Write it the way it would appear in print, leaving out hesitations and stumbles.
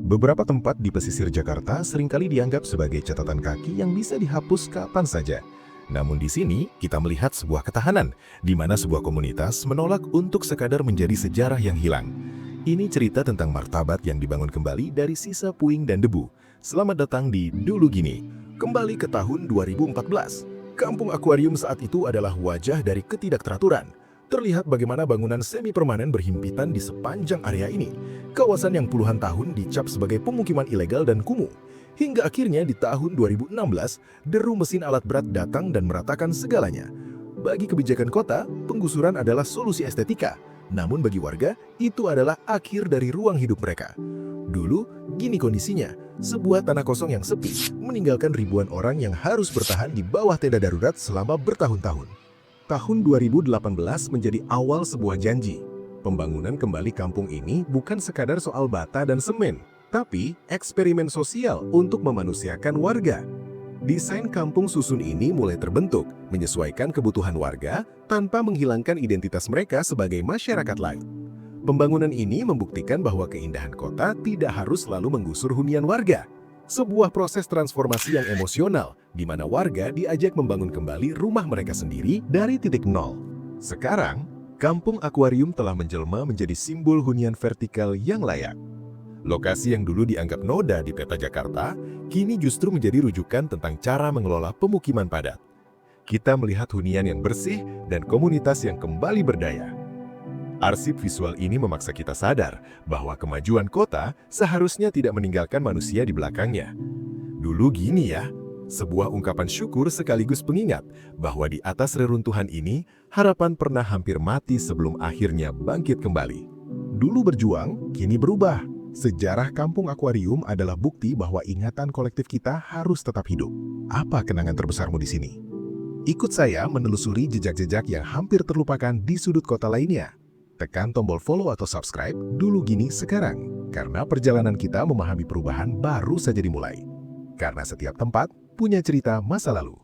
Beberapa tempat di pesisir Jakarta seringkali dianggap sebagai catatan kaki yang bisa dihapus kapan saja. Namun di sini, kita melihat sebuah ketahanan, di mana sebuah komunitas menolak untuk sekadar menjadi sejarah yang hilang. Ini cerita tentang martabat yang dibangun kembali dari sisa puing dan debu. Selamat datang di Dulu Gini. Kembali ke tahun 2014. Kampung akuarium saat itu adalah wajah dari ketidakteraturan. Terlihat bagaimana bangunan semi-permanen berhimpitan di sepanjang area ini. Kawasan yang puluhan tahun dicap sebagai pemukiman ilegal dan kumuh. Hingga akhirnya di tahun 2016, deru mesin alat berat datang dan meratakan segalanya. Bagi kebijakan kota, penggusuran adalah solusi estetika. Namun bagi warga, itu adalah akhir dari ruang hidup mereka. Dulu, gini kondisinya. Sebuah tanah kosong yang sepi, meninggalkan ribuan orang yang harus bertahan di bawah tenda darurat selama bertahun-tahun. Tahun 2018 menjadi awal sebuah janji. Pembangunan kembali kampung ini bukan sekadar soal bata dan semen, tapi eksperimen sosial untuk memanusiakan warga. Desain kampung susun ini mulai terbentuk, menyesuaikan kebutuhan warga tanpa menghilangkan identitas mereka sebagai masyarakat lain. Pembangunan ini membuktikan bahwa keindahan kota tidak harus selalu menggusur hunian warga. Sebuah proses transformasi yang emosional, di mana warga diajak membangun kembali rumah mereka sendiri dari titik nol. Sekarang, kampung akuarium telah menjelma menjadi simbol hunian vertikal yang layak. Lokasi yang dulu dianggap noda di peta Jakarta, kini justru menjadi rujukan tentang cara mengelola pemukiman padat. Kita melihat hunian yang bersih dan komunitas yang kembali berdaya. Arsip visual ini memaksa kita sadar bahwa kemajuan kota seharusnya tidak meninggalkan manusia di belakangnya. Dulu gini ya, sebuah ungkapan syukur sekaligus pengingat bahwa di atas reruntuhan ini, harapan pernah hampir mati sebelum akhirnya bangkit kembali. Dulu berjuang, kini berubah. Sejarah kampung akuarium adalah bukti bahwa ingatan kolektif kita harus tetap hidup. Apa kenangan terbesarmu di sini? Ikut saya menelusuri jejak-jejak yang hampir terlupakan di sudut kota lainnya. Tekan tombol follow atau subscribe Dulu Gini sekarang, karena perjalanan kita memahami perubahan baru saja dimulai. Karena setiap tempat punya cerita masa lalu.